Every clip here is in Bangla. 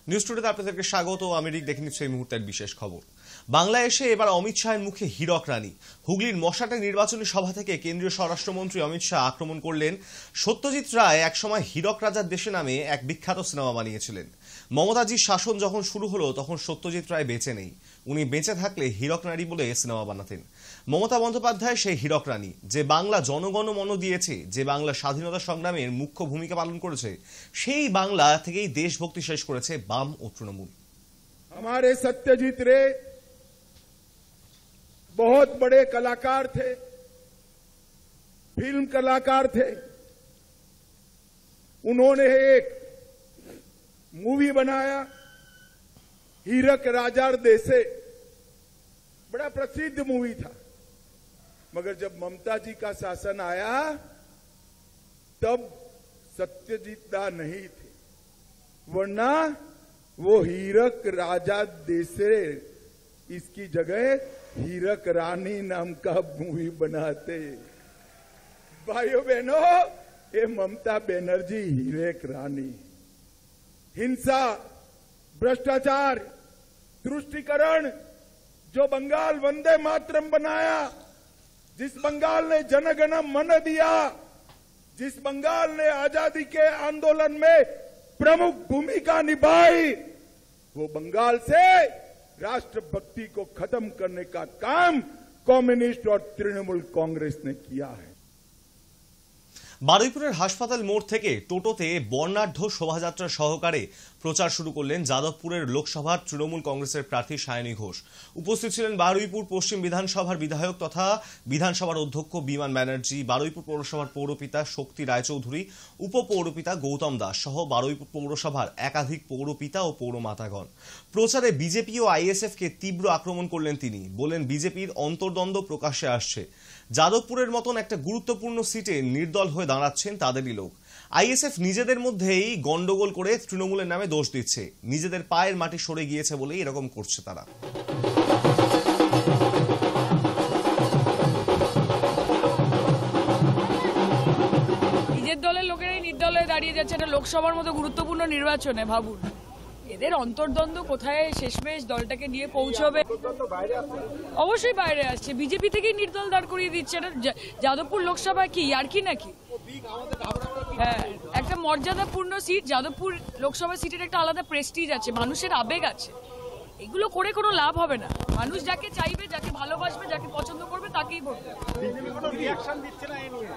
নিউজ টুডেতে আপনাদেরকে স্বাগত। আমি রিক, দেখে নিচ্ছি এই মুহূর্তের বিশেষ খবর। বাংলায় এসে এবার অমিত শাহের মুখে হীরক রানী। হুগলির মশাটে নির্বাচনী সভা থেকে কেন্দ্রীয় স্বরাষ্ট্রমন্ত্রী অমিত শাহ আক্রমণ করলেন। সত্যজিৎ রায় একসময় হীরক রাজার দেশে নামে এক বিখ্যাত সিনেমা বানিয়েছিলেন। মমতাজির শাসন যখন শুরু হলো তখন সত্যজিৎ রায় বেঁচে নেই। উনি বেঁচে থাকলে হীরক রানী বলে সিনেমা বানাতেন। মমতা বন্দ্যোপাধ্যায় সেই হীরক রানী, যে বাংলা জনগণমন দিয়েছে, যে বাংলা স্বাধীনতা সংগ্রামের মুখ্য ভূমিকা পালন করেছে, সেই বাংলা থেকেই দেশভক্তি শেষ করেছে বাম ও তৃণমূল। हमारे सत्यजीत रे बहुत बड़े कलाकार थे, फिल्म कलाकार थे। उन्होंने एक मूवी बनाया हीरक राजा देसे, बड़ा प्रसिद्ध मूवी था। मगर जब ममता जी का शासन आया तब सत्यजीत दा नहीं थे, वरना वो हीरक राजा देसे इसकी जगह हीरक रानी नाम का मूवी बनाते। भाइयों बहनों, ये ममता बनर्जी हीरक रानी। हिंसा, भ्रष्टाचार, तुष्टीकरण, जो बंगाल वंदे मातरम बनाया, जिस बंगाल ने जनगण मन दिया, जिस बंगाल ने आजादी के आंदोलन में प्रमुख भूमिका निभाई, वो बंगाल से राष्ट्रभक्ति को खत्म करने का काम कम्युनिस्ट और तृणमूल कांग्रेस ने किया है। বারুইপুরের হাসপাতাল মোড় থেকে টোটোতে বর্ণাঢ্য শোভাযাত্রা সহকারে প্রচার শুরু করলেন যাদবপুরের লোকসভার তৃণমূল কংগ্রেসের প্রার্থী সায়নী ঘোষ। উপস্থিত ছিলেন বারুইপুর পশ্চিম বিধানসভার বিধায়ক তথা বিধানসভার অধ্যক্ষ বিমান ব্যানার্জি, বারুইপুর পৌরসভার পৌরপিতা শক্তি রায়চৌধুরী, উপপৌরপিতা গৌতম দাস সহ বারুইপুর পৌরসভার একাধিক পৌরপিতা ও পৌরমাতাগণ। প্রচারে বিজেপি ও আইএসএফকে তীব্র আক্রমণ করলেন তিনি। বলেন, বিজেপির অন্তর্দ্বন্দ্ব প্রকাশ্যে আসছে। যাদবপুরের মতন একটা গুরুত্বপূর্ণ সিটে নির্দল হয়ে দাঁড়াচ্ছেন তাদেরই লোক। আইএসএফ নিজেদের মধ্যেই গন্ডগোল করে তৃণমূলের নামে দোষ দিচ্ছে। নিজেদের পায়ের মাটি সরে গিয়েছে বলেই এরকম করছে তারা। নিজের দলের লোকেরাই নির্দল হয়ে দাঁড়িয়ে যাচ্ছে একটা লোকসভার মতো গুরুত্বপূর্ণ নির্বাচনে। ভাবুন এদের অন্তর্দ্বন্দ্ব কোথায় শেষমেশ দলটাকে নিয়ে পৌঁছবে। অবশ্যই বাইরে আসছে, বিজেপি থেকেই নির্দল দাঁড় করিয়ে দিচ্ছে। যাদবপুর লোকসভা কি ইয়ার্কি নাকি? হ্যাঁ, একটা মর্যাদাপূর্ণ সিট। যাদবপুর লোকসভা সিটের একটা আলাদা প্রেস্টিজ আছে, মানুষের আবেগ আছে। এগুলো করে কোনো লাভ হবে না। মানুষ যাকে চাইবে, যাকে ভালোবাসবে, যাকে পছন্দ করবে তাকেই ভোট দেবে।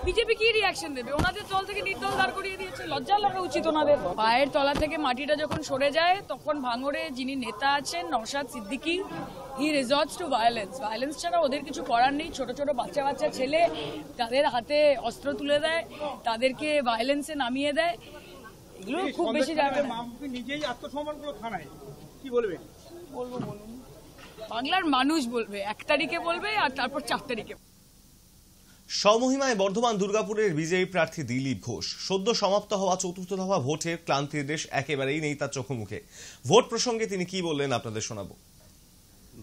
বিজেপি কি রিয়াকশন দেবে? ওনাদের দল থেকে নির্দল দাঁড় করিয়ে দিয়েছে, লজ্জা লাগা উচিত ওনাদের। পায়ের তলা থেকে মাটিটা যখন সরে যায় তখন ভাঙড়ে যিনি নেতা আছেন নওশাদ সিদ্দিকী, হি রিসর্টস টু ভায়োলেন্স। ভায়োলেন্স ছাড়া ওদের কিছু করার নেই। ছোট ছোট বাচ্চা বাচ্চা ছেলে তাদের হাতে অস্ত্র তুলে দেয়, তাদেরকে ভায়োলেন্সে নামিয়ে দেয়। এগুলো খুব বেশি যাবে না। নিজেই আত্মসমর্পণ থানায় কি বলবে? বলুন, বাংলার মানুষ বলবে, 1 তারিখে বলবে আর তারপর 4 তারিখে। স্বমহিমায় বর্ধমান দুর্গাপুরের বিজয়ী প্রার্থী দিলীপ ঘোষ। সদ্য সমাপ্ত হওয়া 4র্থ দফা ভোটের ক্লান্তির দেশ একেবারেই নেই তার চোখে মুখে। ভোট প্রসঙ্গে তিনি কি বললেন আপনাদের শোনাবো।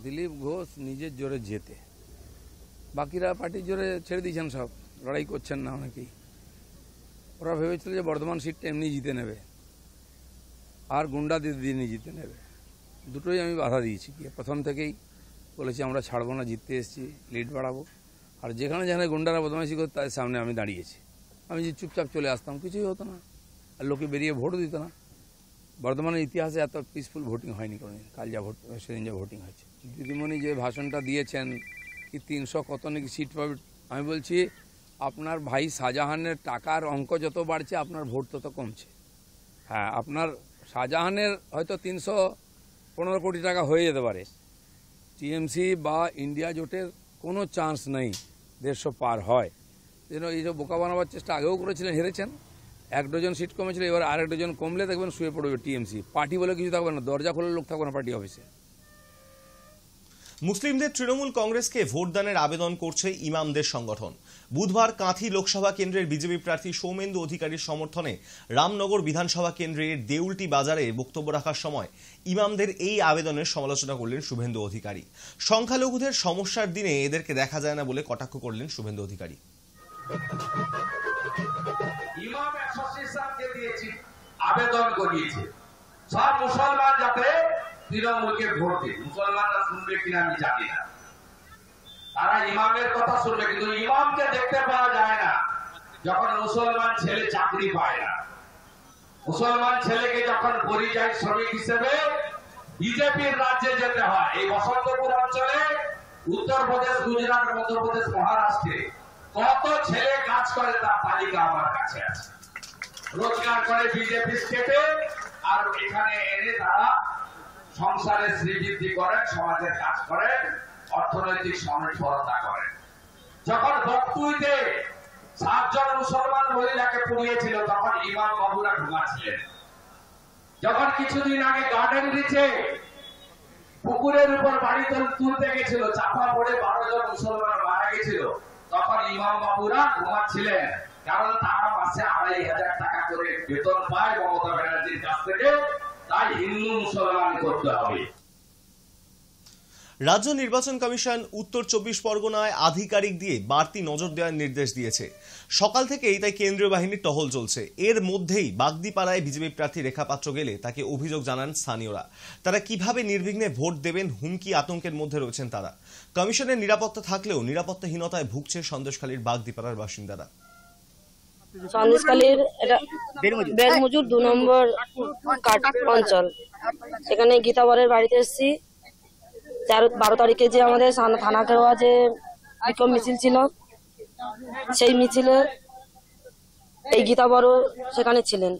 দিলীপ ঘোষ নিজের জোরে জেতে, বাকিরা পার্টির জোরে ছেড়ে দিয়েছেন, সব লড়াই করছেন না অনেকেই। ওরা ভেবেছিল যে বর্ধমান সিটটা এমনি জিতে নেবে আর গুন্ডাদের দিয়ে জিতে নেবে। দুটোই আমি বাধা দিয়েছি। প্রথম থেকেই বলেছি আমরা ছাড়বো না, জিততে এসেছি, লিড বাড়াবো। আর যেখানে যেখানে গুন্ডারা বদমাইশি করতো তাদের সামনে আমি দাঁড়িয়েছি। আমি যে চুপচাপ চলে আসতাম, কিছুই হতো না, আর লোকে বেরিয়ে ভোটও দিত না। বর্ধমানের ইতিহাসে এত পিসফুল ভোটিং হয়নি কোনোদিন। কাল যা ভোট, সেদিন যা ভোটিং হয়েছে। দিদিমণি যে ভাষণটা দিয়েছেন কি 300 কত নাকি সিট পাবে, আমি বলছি আপনার ভাই শাহজাহানের টাকার অঙ্ক যত বাড়ছে আপনার ভোট তত কমছে। হ্যাঁ, আপনার শাহজাহানের হয়তো 315 কোটি টাকা হয়ে যেতে পারে, টিএমসি বা ইন্ডিয়া জোটের কোনো চান্স নেই 150 পার হয়। যেন এই যে বোকা বানাবার চেষ্টা আগেও করেছিলেন, হেরেছেন। 1 ডজন সিট কমেছিল, এবার আর 1 ডজন কমলে দেখবেন শুয়ে পড়বে টিএমসি। পার্টি বলে কিছু থাকবে না, দরজা খোলার লোক থাকবে না পার্টি অফিসে। মুসলিমদের তৃণমূল কংগ্রেসকে ভোটদানের আবেদন করছে ইমামদের সংগঠন। বুধবার কাঁথি লোকসভা কেন্দ্রের বিজেপি প্রার্থী সৌমেন্দু অধিকারীর সমর্থনে রামনগর বিধানসভা কেন্দ্রের দেউলটি বাজারে বক্তব্য রাখার সময় ইমামদের এই আবেদনের সমালোচনা করলেন শুভেন্দু অধিকারী। সংখ্যালঘুদের সমস্যার দিনে এদেরকে দেখা যায় না বলে কটাক্ষ করলেন শুভেন্দু অধিকারী। ইমাম অ্যাসোসিয়েশনকে দিয়েছি, আবেদন করিয়েছে, সব মুসলমান যাতে তৃণমূলকে ভোট দেয়। মুসলমানরা শুনবে কিনা আমি জানি না, তারা ইমামের কথা শুনবে, কিন্তু ইমামকে দেখতে পাওয়া যায় না যখন মুসলমান ছেলে চাকরি পায় না। মুসলমান ছেলেকে যখন পরিযায়ী শ্রমিক হিসেবে বিজেপির রাজ্যে যেতে হয়। এই বসন্তপুর অঞ্চলে উত্তরপ্রদেশ, গুজরাট, মধ্যপ্রদেশ, মহারাষ্ট্রে কত ছেলে কাজ করে তার তালিকা আমার কাছে আছে। রোজগার করে বিজেপি স্টেটে, আর এখানে এনে তারা সংসারের শ্রীবৃদ্ধি করেন, সমাজের কাজ করেন, অর্থনৈতিক স্বনির্ভরতা করেন। যখন বকতুইতে 7 জন মুসলমান মহিলাকে পুড়িয়েছিল তখন ইমাম বাবুরা ঘুমাচ্ছিলেন। যখন কিছুদিন আগে গার্ডেন রিচে পুকুরের উপর বাড়ি তুলতে গেছিল, চাপা পড়ে 12 জন মুসলমান মারা গেছিল, তখন ইমাম বাবুরা ঘুমাচ্ছিলেন। কারণ তারা মাসে 2500 টাকা করে বেতন পায় মমতা ব্যানার্জির কাছ থেকে, তাই হিন্দু মুসলমান করতে হবে। রাজ্য নির্বাচন কমিশন উত্তর 24 পরগনায় আধিকারিক দিয়ে বাড়তি নজর দেওয়ার নির্দেশ দিয়েছে। সকাল থেকেই তাই কেন্দ্রীয় বাহিনীর টহল চলছে। এর মধ্যেই বাগদিপাড়ায় বিজেপি প্রার্থী রেখা পাত্র গেলে তাকে অভিযোগ জানান স্থানীয়রা। তারা কিভাবে নির্বিঘ্নে ভোট দেবেন হুমকি আতঙ্কের মধ্যে রয়েছেন তারা। কমিশনের নিরাপত্তা থাকলেও নিরাপত্তাহীনতায় ভুগছে সন্দেশখালীর বাগদিপাড়ার বাসিন্দারা। সন্দেশখালীর বেলমজুর 2 নম্বর কাট অঞ্চল, সেখানে গীতাবরের বাড়িতে এসেছি। 12 তারিখে যে আমাদের থানা কেওয়া যে বিক্ষোভ মিছিল ছিল, সেই মিছিলে এই গীতাবরও সেখানে ছিলেন।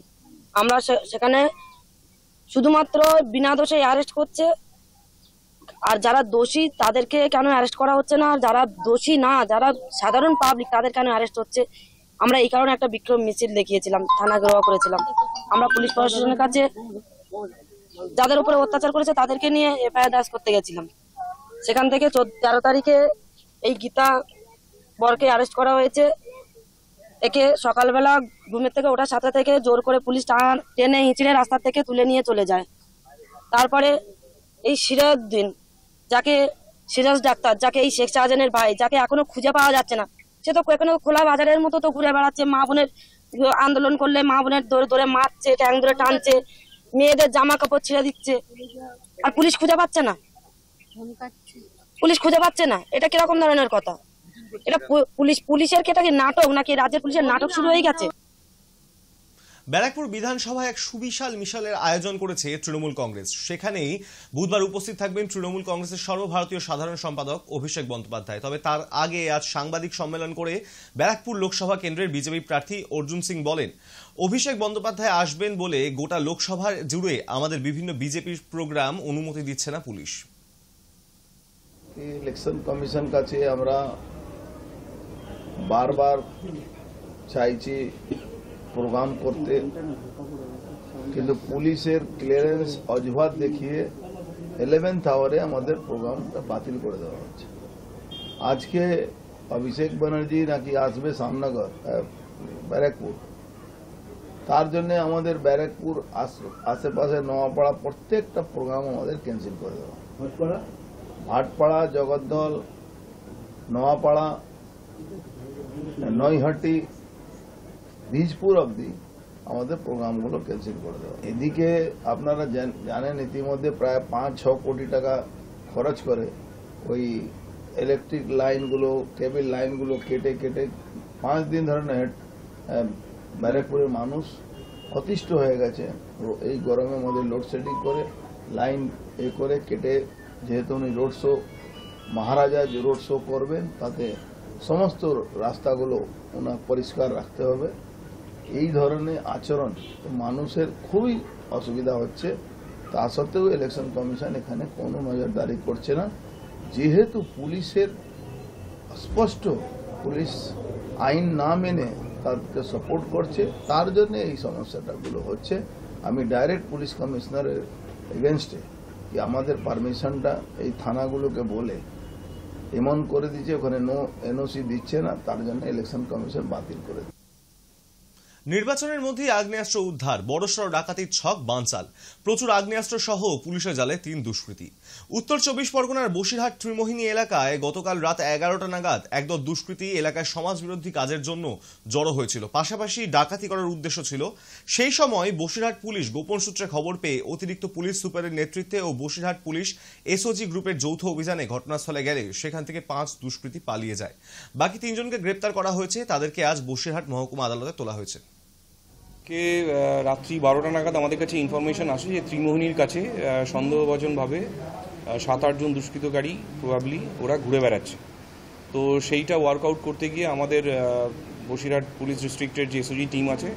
আমরা সেখানে শুধুমাত্র বিনা দোষে অ্যারেস্ট করছে, আর যারা দোষী তাদেরকে কেন অ্যারেস্ট করা হচ্ছে না, যারা দোষী না, যারা সাধারণ পাবলিক তাদের কেন অ্যারেস্ট হচ্ছে। আমরা এই কারণে একটা বিক্ষোভ মিছিল দেখিয়েছিলাম, থানা ঘেরাও করেছিলাম। আমরা পুলিশ প্রশাসনের কাছে যাদের উপরে অত্যাচার করেছে তাদেরকে নিয়ে এফআইআর দায়ের করতে গেছিলাম। সেখান থেকে 13 তারিখে এই গীতা বরকে অ্যারেস্ট করা হয়েছে। একে সকালবেলা ঘুমের থেকে ওঠার সাথে থেকে জোর করে পুলিশ টেনে হিঁচড়ে রাস্তা থেকে তুলে নিয়ে চলে যায়। তারপরে এই সিরাজউদ্দিন, যাকে সিরাজ ডাক্তার, যাকে এই শেখ শাহজাহানের ভাই, যাকে এখনো খুঁজে পাওয়া যাচ্ছে না, সে তো এখনো খোলা বাজারের মতো তো ঘুরে বেড়াচ্ছে। মা বোনের আন্দোলন করলে মা বোনের ধরে ধরে মারছে, ট্যাং ধরে টানছে, মেয়েদের জামা কাপড় ছিঁড়ে দিচ্ছে, আর পুলিশ খুঁজে পাচ্ছে না। পুলিশ খুঁজে পাচ্ছে না, এটা কিরকম ধরনের কথা? এটা পুলিশের কি এটা কি নাটক, নাকি রাজ্যের পুলিশের নাটক শুরু হয়ে গেছে? ব্যারাকপুর বিধানসভায় এক সুবিশাল মিশালের আয়োজন করেছে তৃণমূল কংগ্রেস। সেখানেই বুধবার উপস্থিত থাকবেন তৃণমূল কংগ্রেসের সর্বভারতীয় সাধারণ সম্পাদক অভিষেক বন্দ্যোপাধ্যায়। তবে তার আগে আজ সাংবাদিক সম্মেলন করে ব্যারাকপুর লোকসভা কেন্দ্রের বিজেপি প্রার্থী অর্জুন সিং বলেন, অভিষেক বন্দ্যোপাধ্যায় আসবেন বলে গোটা লোকসভা জুড়ে আমাদের বিভিন্ন বিজেপির প্রোগ্রাম অনুমতি দিচ্ছে না পুলিশ। ইলেকশন কমিশন কাছে আমরা বারবার চাইছি প্রোগ্রাম করতে, কিন্তু পুলিশের ক্লিয়ারেন্স অজুহাত দেখিয়ে 11th আওয়ারে আমাদের প্রোগ্রামটা বাতিল করে দেওয়া হচ্ছে। আজকে অভিষেক ব্যানার্জি নাকি আসবে শ্যামনগর, ব্যারাকপুর, তার জন্য আমাদের ব্যারাকপুর আশেপাশে নোয়াপাড়া প্রত্যেকটা প্রোগ্রাম আমাদের ক্যান্সেল করে দেওয়া। ভাটপাড়া, জগদ্দল, নোয়াপাড়া, নৈহাটি, বীজপুর অবধি আমাদের প্রোগ্রামগুলো ক্যান্সেল করে দেওয়া। এদিকে আপনারা জানেন ইতিমধ্যে প্রায় 5-6 কোটি টাকা খরচ করে ওই ইলেকট্রিক লাইনগুলো, কেবল লাইনগুলো কেটে 5 দিন ধরে ব্যারাকপুরের মানুষ অতিষ্ঠ হয়ে গেছে। এই গরমের মধ্যে লোডশেডিং করে লাইন করে কেটে, যেহেতু উনি রোড শো, মহারাজা যে রোড শো করবেন তাতে সমস্ত রাস্তাগুলো ওনার পরিষ্কার রাখতে হবে। এই ধরনের আচরণ মানুষের খুবই অসুবিধা হচ্ছে। তা সত্ত্বেও ইলেকশন কমিশন এখানে কোনো নজরদারি করছে না, যেহেতু পুলিশের স্পষ্ট পুলিশ আইন না মেনে তাদেরকে সাপোর্ট করছে, তার জন্য এই সমস্যাটাগুলো হচ্ছে। আমি ডাইরেক্ট পুলিশ কমিশনারের এগেনস্টে কি আমাদের পারমিশনটা এই থানাগুলোকে বলে এমন করে দিচ্ছে, ওখানে নো এনওসি দিচ্ছে না, তার জন্য ইলেকশন কমিশন বাতিল করে দিচ্ছে। নির্বাচনের মধ্যেই আগ্নেয়াস্ত্র উদ্ধার, বড়সড় ডাকাতির ছক বানচাল, প্রচুর আগ্নেয়াস্ত্র সহ পুলিশের জালে 3 দুষ্কৃতী। উত্তর 24 পরগনার বসিরহাট ত্রিমোহিনী এলাকায় গতকাল রাত 11টা নাগাদ একদল দুষ্কৃতী এলাকায় সমাজবিরোধী কাজের জন্য জড়ো হয়েছিল, পাশাপাশি ডাকাতি করার উদ্দেশ্য ছিল। সেই সময় বসিরহাট পুলিশ গোপন সূত্রে খবর পেয়ে অতিরিক্ত পুলিশ সুপারের নেতৃত্বে ও বসিরহাট পুলিশ এসওজি গ্রুপের যৌথ অভিযানে ঘটনাস্থলে গেলে সেখান থেকে 5 দুষ্কৃতী পালিয়ে যায়। বাকি 3 জনকে গ্রেপ্তার করা হয়েছে, তাদেরকে আজ বসিরহাট মহকুমা আদালতে তোলা হয়েছে। রাত্রি 12টা নাগাদ আমাদের কাছে ইনফরমেশন আসে যে ত্রিমোহিনীর কাছে সন্দেহভাজনভাবে 7-8 জন দুষ্কৃতকারী প্রবাবলি ওরা ঘুরে বেড়াচ্ছে। তো সেইটা ওয়ার্কআউট করতে গিয়ে আমাদের বসিরহাট পুলিশ ডিস্ট্রিক্টের যে এসওজি টিম আছে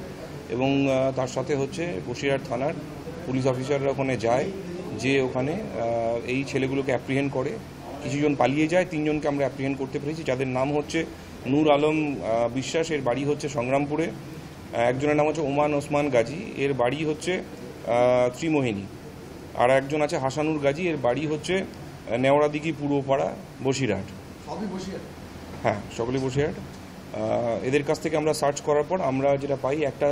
এবং তার সাথে হচ্ছে বসিরহাট থানার পুলিশ অফিসাররা ওখানে যায়, যে ওখানে এই ছেলেগুলোকে অ্যাপ্রিহেন্ড করে। কিছুজন পালিয়ে যায়, 3 জনকে আমরা অ্যাপ্রিহেন্ড করতে পেরেছি, যাদের নাম হচ্ছে নূর আলম বিশ্বাস, এর বাড়ি হচ্ছে সংগ্রামপুরে। একজনের নাম হচ্ছে ওমান ওসমান গাজী, এর বাড়ি হচ্ছে ত্রিমোহিনী। আর একজন আছে হাসানুর গাজী, এর বাড়ি হচ্ছে নেওড়াদিঘি পূর্বপাড়া, বসিরহাট। হ্যাঁ, সকলে বসিরহাট। এদের কাছ থেকে আমরা সার্চ করার পর আমরা যেটা পাই, একটা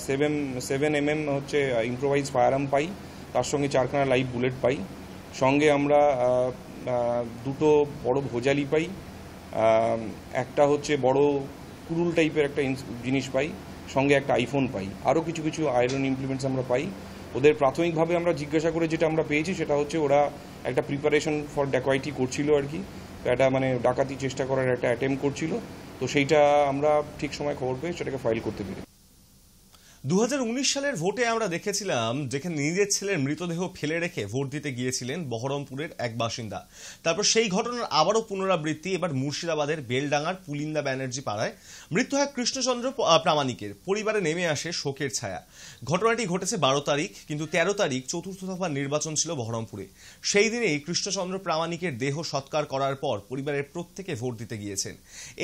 7mm হচ্ছে ইম্প্রোভাইজ ফায়ার আর্ম পাই, তার সঙ্গে 4খানা লাইভ বুলেট পাই, সঙ্গে আমরা 2টো বড় ভোজালি পাই, একটা হচ্ছে বড় কুরুল টাইপের একটা জিনিস পাই, সঙ্গে একটা আইফোন পাই, আরও কিছু কিছু আয়রন ইমপ্লিমেন্টস আমরা পাই। ওদের প্রাথমিকভাবে আমরা জিজ্ঞাসা করে যেটা আমরা পেয়েছি সেটা হচ্ছে ওরা একটা প্রিপারেশন ফর ড্যাকোয়াইটি করছিল আর কি, একটা মানে ডাকাতি চেষ্টা করার একটা অ্যাটেম্প করছিল। তো সেইটা আমরা ঠিক সময় খবর পেয়ে সেটাকে ফাইল করতে পেরেছি। 2019 সালের ভোটে আমরা দেখেছিলাম যেখানে নিজের ছেলের মৃতদেহ ফেলে রেখে ভোট দিতে গিয়েছিলেন বহরমপুরের এক বাসিন্দা। তারপর সেই ঘটনার আবারও পুনরাবৃত্তি এবার মুর্শিদাবাদের বেলডাঙ্গার পুলিন্দা ব্যানার্জি পাড়ায়। মৃত্যু হয় কৃষ্ণচন্দ্র প্রামাণিকের। পরিবারে নেমে আসে শোকের ছায়া। ঘটনাটি ঘটেছে 12 তারিখ, কিন্তু 13 তারিখ চতুর্থ দফার নির্বাচন ছিল বহরমপুরে। সেই দিনেই কৃষ্ণচন্দ্র প্রামাণিকের দেহ সৎকার করার পর পরিবারের প্রত্যেকে ভোট দিতে গিয়েছেন।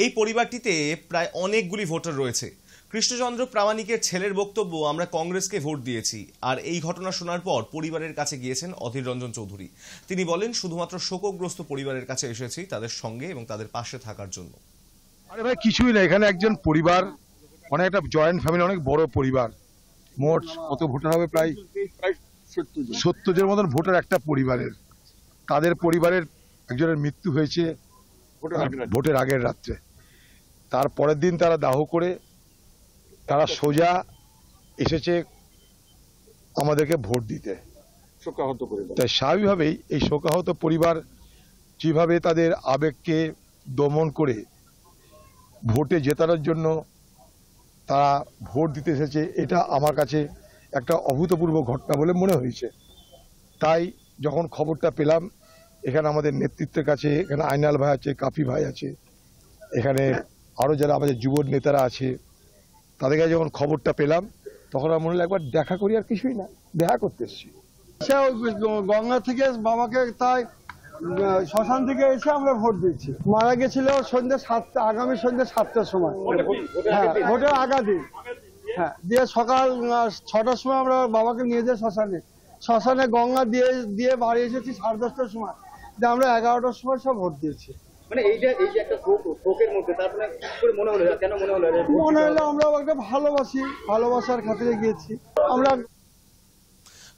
এই পরিবারটিতে প্রায় অনেকগুলি ভোটার রয়েছে। কৃষ্ণচন্দ্র প্রামাণিকের ছেলের বক্তব্য, আমরা কংগ্রেসকে ভোট দিয়েছি। আর এই ঘটনা শোনার পর পরিবারের কাছে গিয়েছেন অধীর রঞ্জন চৌধুরী। তিনি বলেন, শুধুমাত্র শোকগ্রস্ত পরিবারের কাছে এসেছি তাদের সঙ্গে এবং তাদের পাশে থাকার জন্য। আরে ভাই কিছুই না, এখানে একজন পরিবার, অনেক একটা জয়েন্ট ফ্যামিলি, অনেক বড় পরিবার। মোট কত ভোটার হবে? প্রায় 70 জন মতন ভোটার একটা পরিবারের। তাদের পরিবারের একজনের মৃত্যু হয়েছে ভোটের আগের রাত্রে। তার পরের দিন তারা দাহ করে তারা সোজা এসেছে আমাদেরকে ভোট দিতে, শোকাহত করে। তাই স্বাভাবিকভাবেই এই শোকাহত পরিবার যেভাবে তাদের আবেগকে দমন করে ভোটে জেতানোর জন্য তারা ভোট দিতে এসেছে, এটা আমার কাছে একটা অভূতপূর্ব ঘটনা বলে মনে হয়েছে। তাই যখন খবরটা পেলাম, এখানে আমাদের নেতৃত্বের কাছে, এখানে আইনাল ভাই আছে, কাফি ভাই আছে, এখানে আরো যারা আমাদের যুব নেতারা আছে, তাদের কাছে যখন খবরটা পেলাম তখন আমার মনে হলো একবার দেখা করি, আর কিছুই না, দেখা করতে এসেছি। গঙ্গা থেকে বাবাকে, তাই শ্মশান থেকে এসে আমরা ভোট দিচ্ছি। মারা গেছিল সন্ধ্যে 7টা, আগামী সন্ধ্যে 7টার সময়। হ্যাঁ, ভোটের আগাদিন। হ্যাঁ, দিয়ে সকাল 6টার সময় আমরা বাবাকে নিয়ে যাই শ্মশানে গঙ্গা দিয়ে বাড়ি এসেছি 10:30টার সময়। দিয়ে আমরা 11টার সময় সব ভোট দিয়েছি। মানে এই যে একটা শোকের মধ্যে, তারপরে মনে হলো, কেন মনে হলো আমরা ওকে ভালোবাসার খাতিরে গিয়েছি আমরা।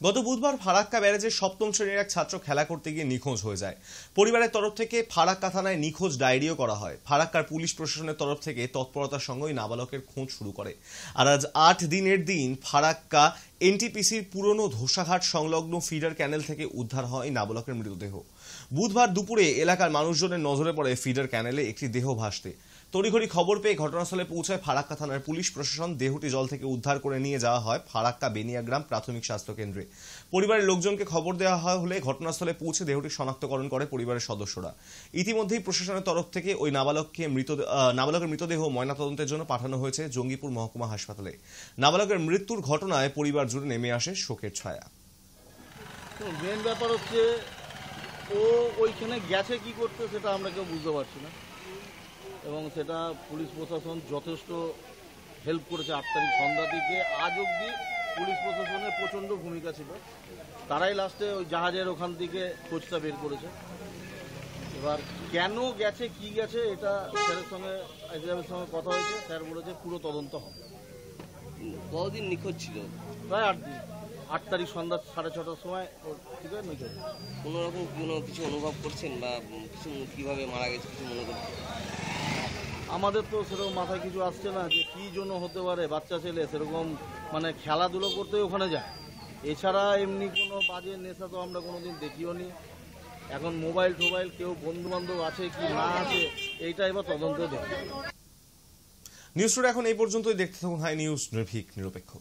গত বুধবার ফারাক্কা ব্যারেজের 7ম শ্রেণীর এক ছাত্র খেলা করতে গিয়ে নিখোঁজ হয়ে যায়। পরিবারের তরফ থেকে ফারাক্কা থানায় নিখোঁজ ডায়েরিও করা হয়। ফারাক্কার পুলিশ প্রশাসনের তরফ থেকে তৎপরতার সঙ্গে নাবালকের খোঁজ শুরু করে। আর আজ 8 দিনের দিন ফারাক্কা এনটিপিসির পুরনো ধোসাঘাট সংলগ্ন ফিডার ক্যানেল থেকে উদ্ধার হয় নাবালকের মৃতদেহ। বুধবার দুপুরে এলাকার মানুষজনের নজরে পড়ে ফিডার ক্যানেলে একটি দেহ ভাসতে। তড়িঘড়ি খবর পেয়ে ঘটনাস্থলে পৌঁছায় ফারাক্কা থানার পুলিশ প্রশাসন। দেহটি জল থেকে উদ্ধার করে নিয়ে যাওয়া হয় ফারাক্কা বেনিয়াগ্রাম প্রাথমিক স্বাস্থ্য কেন্দ্রে। পরিবারের লোকজনকে খবর দেওয়া হয় হলে ঘটনাস্থলে পৌঁছে দেহটি শনাক্তকরণ করে পরিবারের সদস্যরা। ইতিমধ্যেই প্রশাসনের তরফ থেকে ওই নাবালকের মৃতদেহ ময়নাতদন্তের জন্য পাঠানো হয়েছে জঙ্গিপুর মহকুমা হাসপাতালে। নাবালকের মৃত্যুর ঘটনায় পরিবার জুড়ে নেমে আসে শোকের ছায়া। মেন ব্যাপার হচ্ছে ও ওইখানে গেছে কি করতে সেটা আমরা কেউ বুঝতে পারছি না, এবং সেটা পুলিশ প্রশাসন যথেষ্ট হেল্প করেছে। 8 তারিখ সন্ধ্যা থেকে আজ অবধি পুলিশ প্রশাসনের প্রচণ্ড ভূমিকা ছিল। তারাই লাস্টে ওই জাহাজের ওখান থেকে খোঁজটা বের করেছে। এবার কেন গেছে কি গেছে এটা স্যারের সঙ্গে কথা হয়েছে, স্যার বলেছে পুরো তদন্ত হবে। কতদিন নিখোঁজ ছিল? প্রায় 8 দিন। 8 তারিখ সন্ধ্যা 6:30টার সময় ও ঠিক আছে নিখোঁজ। কোনো রকম কোনো কিছু অনুভব করছেন বা কিছু কিভাবে মারা গেছে কিছু মনে করছেন? আমাদের তো সেরকম মাথায় কিছু আসছে না যে কী জন্য হতে পারে। বাচ্চা ছেলে সেরকম মানে খেলাধুলো করতে ওখানে যায়, এছাড়া এমনি কোনো বাজে নেশা তো আমরা কোনোদিন দেখিও নি। এখন মোবাইল টোবাইল কেউ বন্ধু বান্ধব আছে কি না আছে এইটা এবার তদন্ত দেখি। নিউজ টুডে এখন এই পর্যন্তই। দেখতে থাকুন হাই নিউজ, নির্ভীক নিরপেক্ষ।